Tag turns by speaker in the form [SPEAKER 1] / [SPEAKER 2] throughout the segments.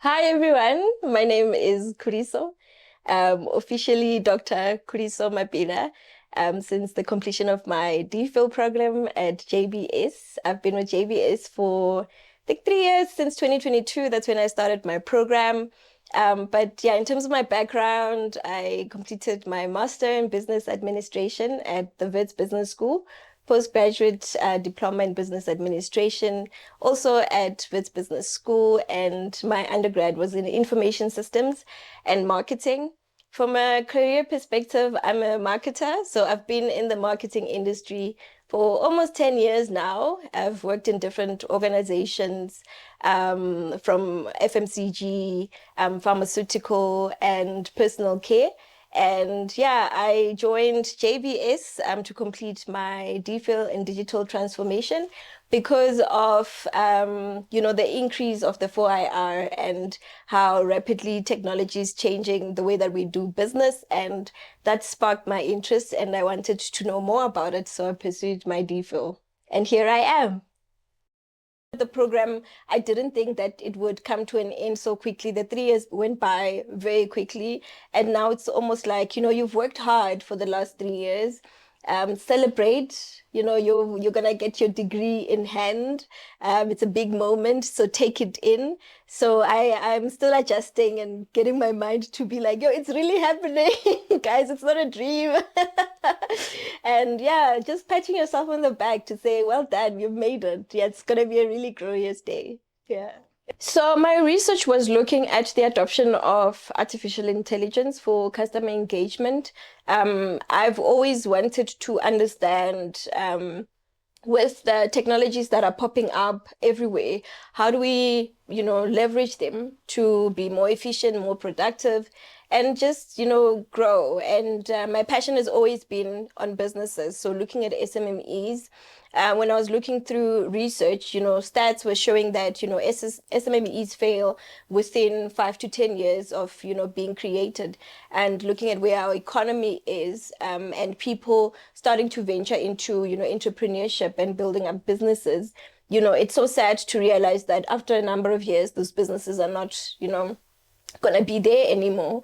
[SPEAKER 1] Hi everyone, my name is Khuliso, officially Dr. Khuliso Mapila, since the completion of my DPhil program at JBS. I've been with JBS for I think 3 years, since 2022. That's when I started my program. But yeah, in terms of my background, I completed my master in business administration at the Wits Business School, postgraduate diploma in business administration, also at Wits Business School, and my undergrad was in information systems and marketing. From a career perspective, I'm a marketer, so I've been in the marketing industry for almost 10 years now. I've worked in different organizations, from FMCG, pharmaceutical, and personal care. And yeah, I joined JBS to complete my DPhil in digital transformation because of the increase of the 4IR and how rapidly technology is changing the way that we do business. And that sparked my interest and I wanted to know more about it. So I pursued my DPhil. And here I am. The program, I didn't think that it would come to an end so quickly. The 3 years went by very quickly. And now it's almost like, you've worked hard for the last 3 years. Celebrate, you're gonna get your degree in hand. It's a big moment, so take it in. So I'm still adjusting and getting my mind to be like, yo, it's really happening, guys. It's not a dream. And yeah, just patting yourself on the back to say, well done, you've made it. Yeah, it's gonna be a really glorious day. Yeah. So my research was looking at the adoption of artificial intelligence for customer engagement. I've always wanted to understand, with the technologies that are popping up everywhere, how do we, leverage them to be more efficient, more productive, and just, grow. And my passion has always been on businesses. So looking at SMMEs, when I was looking through research, stats were showing that, SMMEs fail within 5 to 10 years of, being created. And looking at where our economy is, and people starting to venture into, entrepreneurship and building up businesses, it's so sad to realize that after a number of years, those businesses are not, going to be there anymore.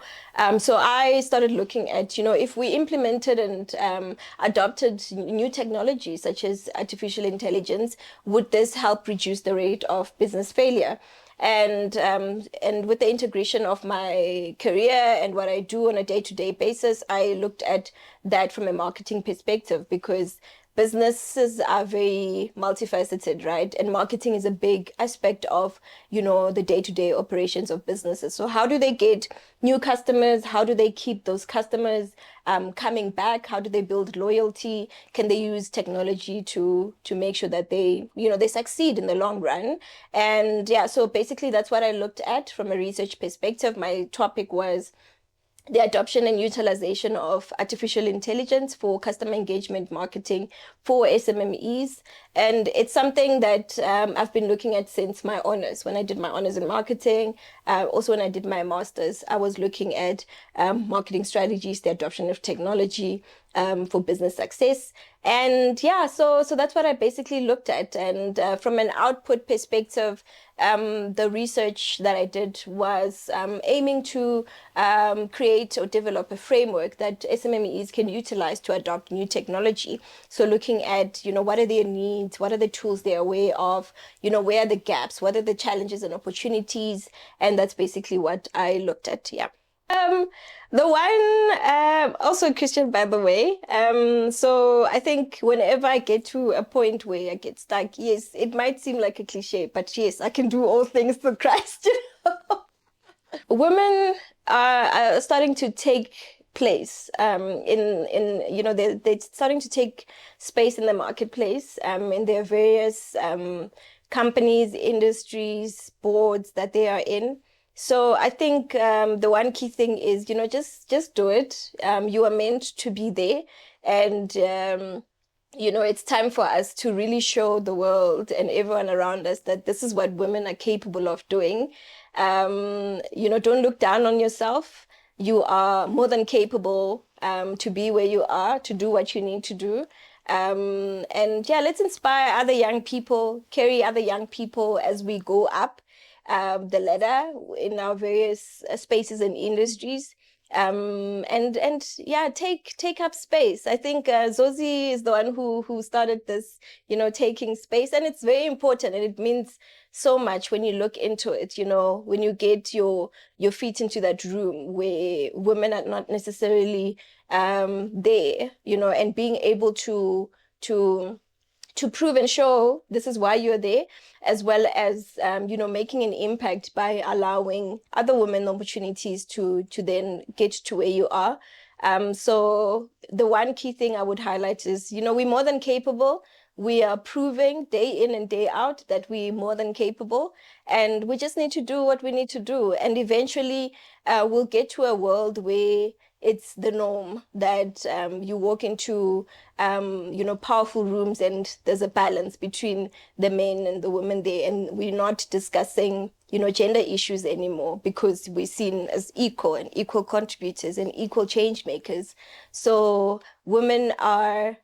[SPEAKER 1] So I started looking at, if we implemented and adopted new technologies such as artificial intelligence, would this help reduce the rate of business failure? And with the integration of my career and what I do on a day-to-day basis, I looked at that from a marketing perspective because businesses are very multifaceted, right? And marketing is a big aspect of, the day-to-day operations of businesses. So how do they get new customers? How do they keep those customers coming back? How do they build loyalty? Can they use technology to make sure that they succeed in the long run? And yeah, so basically that's what I looked at from a research perspective. My topic was the adoption and utilization of artificial intelligence for customer engagement marketing for SMMEs. And it's something that I've been looking at since my honors. When I did my honors in marketing, also when I did my masters, I was looking at marketing strategies, the adoption of technology for business success. And yeah, so that's what I basically looked at. And from an output perspective, the research that I did was aiming to create or develop a framework that SMMEs can utilize to adopt new technology. So looking at, what are their needs? What are the tools they're aware of? Where are the gaps? What are the challenges and opportunities? And that's basically what I looked at. Yeah. The one, also Christian, by the way. So I think whenever I get to a point where I get stuck, yes, it might seem like a cliche, but yes, I can do all things through Christ. Women are starting to take place they're starting to take space in the marketplace, in their various companies, industries, boards that they are in. So I think the one key thing is, just do it. You are meant to be there. And, it's time for us to really show the world and everyone around us that this is what women are capable of doing. Don't look down on yourself. You are more than capable to be where you are, to do what you need to do. And yeah, let's inspire other young people, carry other young people as we go up. the ladder in our various spaces and industries. And yeah, take up space. I think Zozi is the one who started this, taking space, and it's very important, and it means so much when you look into it. When you get your feet into that room where women are not necessarily there, and being able to to prove and show this is why you're there, as well as making an impact by allowing other women opportunities to then get to where you are. So the one key thing I would highlight is, we're more than capable. We are proving day in and day out that we're more than capable, and we just need to do what we need to do. And eventually, we'll get to a world where it's the norm that you walk into powerful rooms and there's a balance between the men and the women there, and we're not discussing gender issues anymore, because we're seen as equal and equal contributors and equal change makers. So women are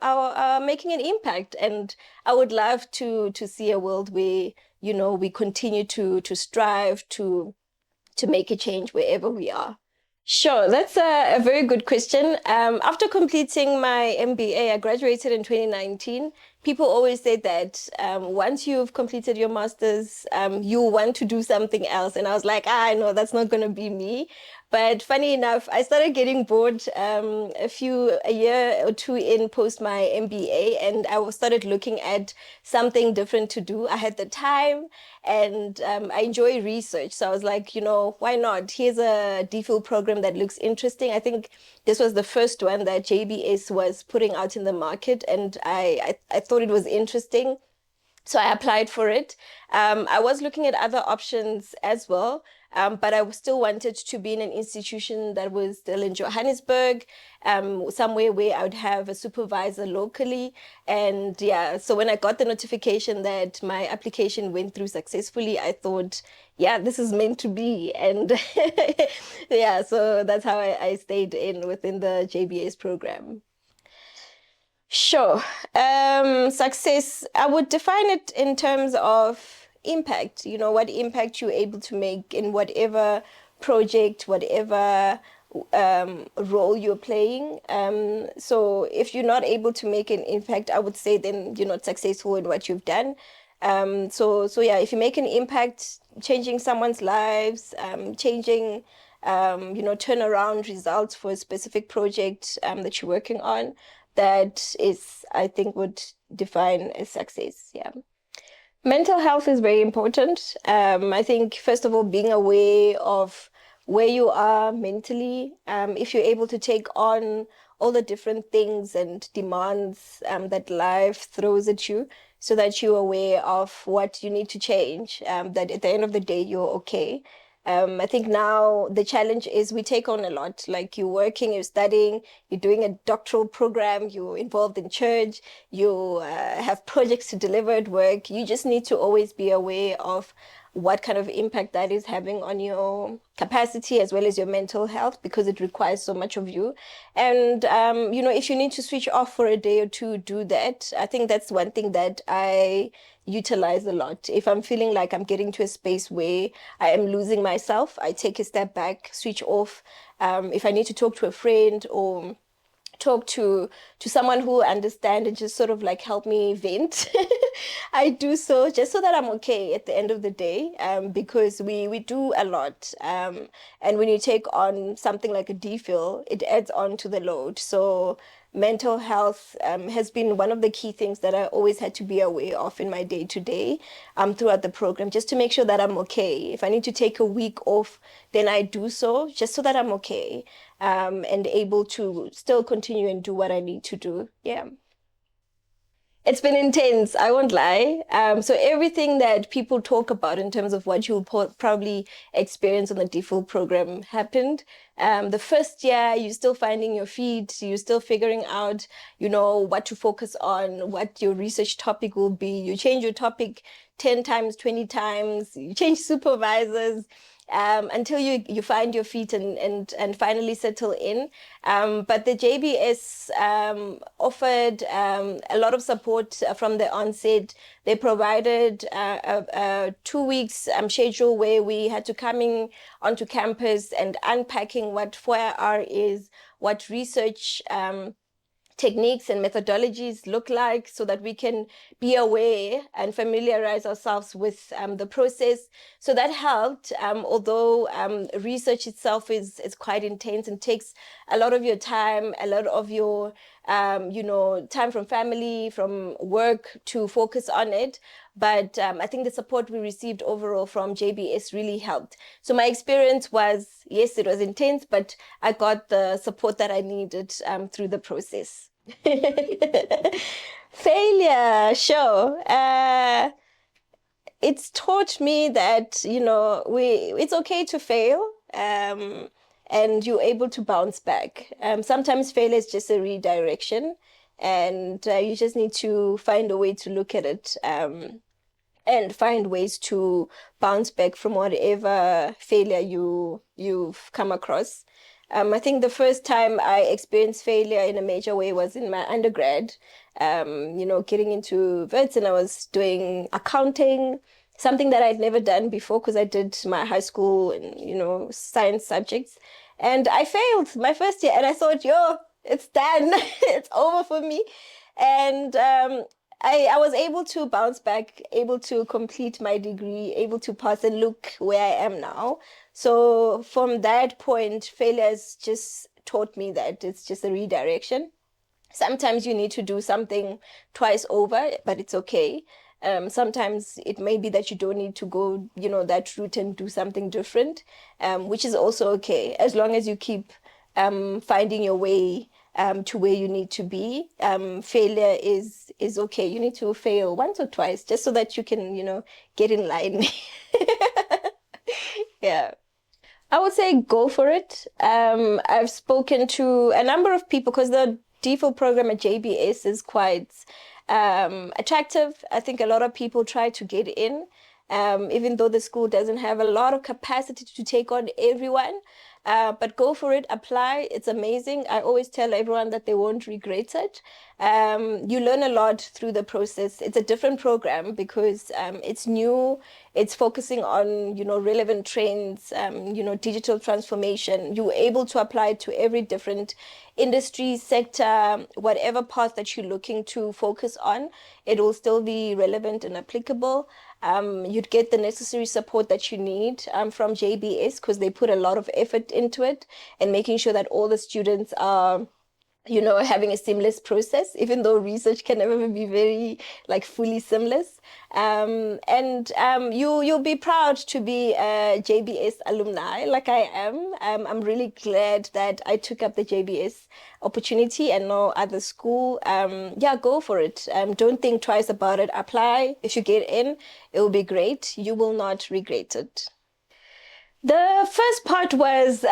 [SPEAKER 1] are making an impact, and I would love to see a world where we continue to strive to make a change wherever we are. Sure, that's a very good question. After completing my MBA, I graduated in 2019. People always say that once you've completed your master's, you want to do something else. And I was like, no, that's not going to be me. But funny enough, I started getting bored a year or two in post my MBA, and I started looking at something different to do. I had the time, and I enjoy research. So I was like, why not? Here's a DPhil program that looks interesting. I think this was the first one that JBS was putting out in the market, and I thought it was interesting. So I applied for it. I was looking at other options as well, but I still wanted to be in an institution that was still in Johannesburg, somewhere where I would have a supervisor locally. And yeah, so when I got the notification that my application went through successfully, I thought, yeah, this is meant to be. And yeah, so that's how I stayed within the JBS program. Sure. Success, I would define it in terms of impact, what impact you're able to make in whatever project, whatever role you're playing. So if you're not able to make an impact, I would say then you're not successful in what you've done. So yeah, if you make an impact, changing someone's lives, changing, turnaround results for a specific project that you're working on, that is, I think, would define a success. Yeah. Mental health is very important. I think, first of all, being aware of where you are mentally, if you're able to take on all the different things and demands that life throws at you, so that you're aware of what you need to change, that at the end of the day, you're okay. I think now the challenge is we take on a lot. Like, you're working, you're studying, you're doing a doctoral program, you're involved in church, you have projects to deliver at work. You just need to always be aware of what kind of impact that is having on your capacity as well as your mental health, because it requires so much of you. And, if you need to switch off for a day or two, do that. I think that's one thing that I utilize a lot. If I'm feeling like I'm getting to a space where I am losing myself, I take a step back, switch off. If I need to talk to a friend or talk to someone who understands and just sort of like help me vent, I do so just so that I'm okay at the end of the day, because we do a lot, and when you take on something like a DPhil, it adds on to the load. So mental health has been one of the key things that I always had to be aware of in my day to day throughout the program, just to make sure that I'm okay. If I need to take a week off, then I do so just so that I'm okay, and able to still continue and do what I need to do. Yeah. It's been intense, I won't lie. So everything that people talk about in terms of what you'll probably experience on the DPhil program happened. The first year, you're still finding your feet, you're still figuring out, what to focus on, what your research topic will be. You change your topic 10 times, 20 times, you change supervisors. until you find your feet and finally settle in. But the JBS offered a lot of support from the onset. They provided a 2 weeks schedule where we had to come in onto campus and unpacking what 4IR is, what research techniques and methodologies look like, so that we can be aware and familiarize ourselves with the process. So that helped, although research itself is quite intense and takes a lot of your time, a lot of your time from family, from work to focus on it. But I think the support we received overall from JBS really helped. So my experience was, yes, it was intense, but I got the support that I needed through the process. Failure, sure. It's taught me that, it's okay to fail. And you're able to bounce back. Sometimes failure is just a redirection, and you just need to find a way to look at it, and find ways to bounce back from whatever failure you've come across. I think the first time I experienced failure in a major way was in my undergrad, getting into Wits, and I was doing accounting, something that I'd never done before because I did my high school and, science subjects. And I failed my first year, and I thought, it's done. It's over for me. And I was able to bounce back, able to complete my degree, able to pass, and look where I am now. So from that point, failure has just taught me that it's just a redirection. Sometimes you need to do something twice over, but it's okay. Sometimes it may be that you don't need to go, that route and do something different, which is also okay, as long as you keep finding your way to where you need to be. Failure is okay. You need to fail once or twice just so that you can, get in line. Yeah. I would say go for it. I've spoken to a number of people because the DPhil program at JBS is quite attractive. I think a lot of people try to get in, even though the school doesn't have a lot of capacity to take on everyone. But go for it, apply. It's amazing. I always tell everyone that they won't regret it. You learn a lot through the process. It's a different program because it's new. It's focusing on, relevant trends, digital transformation. You're able to apply it to every different industry, sector, whatever path that you're looking to focus on. It will still be relevant and applicable. You'd get the necessary support that you need from JBS because they put a lot of effort into it and making sure that all the students are having a seamless process, even though research can never be very fully seamless. You'll be proud to be a JBS alumni like I am. I'm really glad that I took up the JBS opportunity and no other school. Go for it. Don't think twice about it. Apply. If you get in, it will be great. You will not regret it. The first part was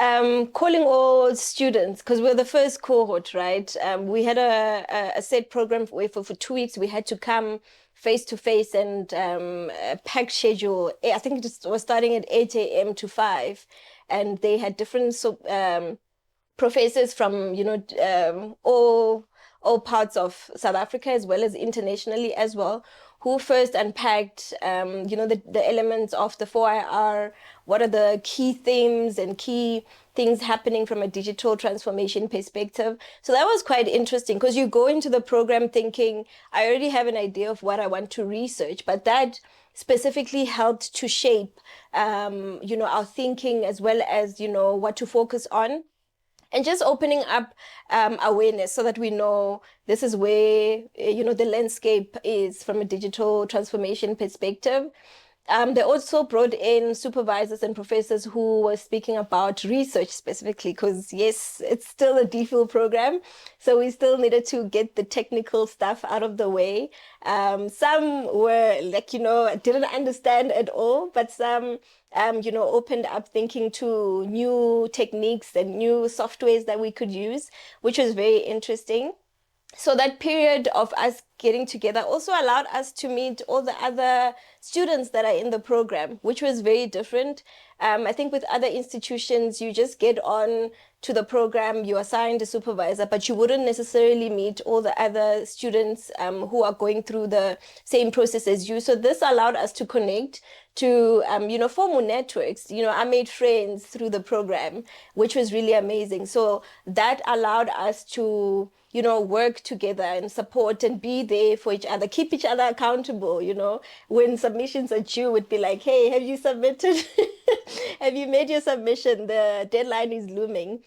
[SPEAKER 1] calling all students because we're the first cohort, right? We had a set program where for 2 weeks we had to come face to face and a packed schedule. I think it was starting at 8 a.m. to 5, and they had different professors from all parts of South Africa as well as internationally as well, who first unpacked, the elements of the 4IR, what are the key themes and key things happening from a digital transformation perspective. So that was quite interesting because you go into the program thinking, I already have an idea of what I want to research, but that specifically helped to shape, our thinking as well as, what to focus on. And just opening up awareness so that we know this is where, the landscape is from a digital transformation perspective. They also brought in supervisors and professors who were speaking about research specifically, because yes, it's still a DPhil program. So we still needed to get the technical stuff out of the way. Some were didn't understand at all, but some, opened up thinking to new techniques and new softwares that we could use, which was very interesting. So that period of us getting together also allowed us to meet all the other students that are in the program, which was very different. I think with other institutions, you just get on to the program, you assigned a supervisor, but you wouldn't necessarily meet all the other students who are going through the same process as you. So this allowed us to connect, to form networks. I made friends through the program, which was really amazing. So that allowed us to work together and support and be there for each other, keep each other accountable. When submissions are due, would be like, hey, have you submitted? Have you made your submission? The deadline is looming.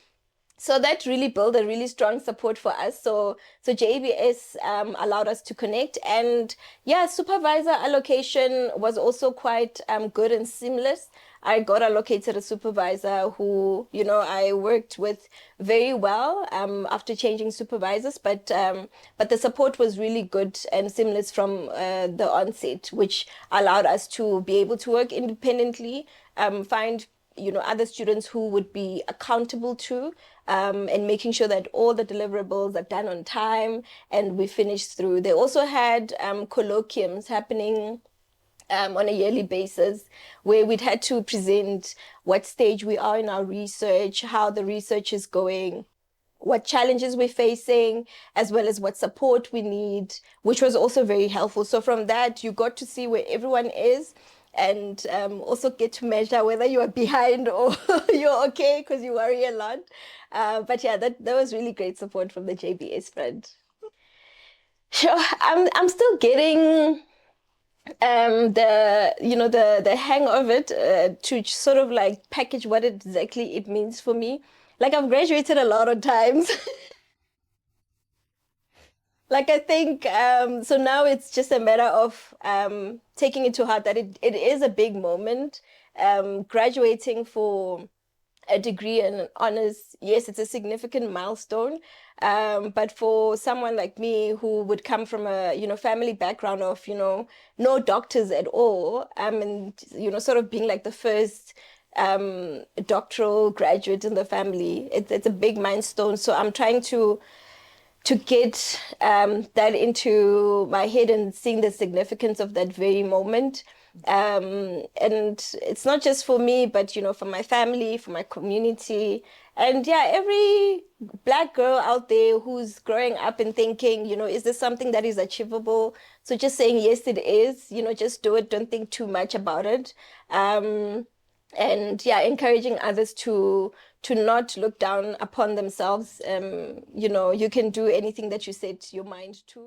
[SPEAKER 1] So that really built a really strong support for us. So JBS allowed us to connect, and yeah, supervisor allocation was also quite good and seamless. I got allocated a supervisor who I worked with very well after changing supervisors, but the support was really good and seamless from the onset, which allowed us to be able to work independently, find other students who would be accountable to, and making sure that all the deliverables are done on time and we finish through. They also had colloquiums happening on a yearly basis, where we'd had to present what stage we are in our research, how the research is going, what challenges we're facing, as well as what support we need, which was also very helpful. So from that, you got to see where everyone is, and also get to measure whether you are behind or you're okay, because you worry a lot. But yeah, that was really great support from the JBS front. Sure, I'm still getting the hang of it, to sort of like package what exactly it means for me. Like, I've graduated a lot of times. Like, I think so now it's just a matter of taking it to heart that it is a big moment. Graduating for a degree and an honors, yes, it's a significant milestone. But for someone like me who would come from a, family background of, no doctors at all, and, sort of being like the first doctoral graduate in the family, it's a big milestone. So I'm trying to get that into my head and seeing the significance of that very moment. And it's not just for me, but for my family, for my community, and yeah, every Black girl out there who's growing up and thinking, is this something that is achievable? So just saying, yes, it is, just do it. Don't think too much about it. And yeah, encouraging others to not look down upon themselves. You can do anything that you set your mind to.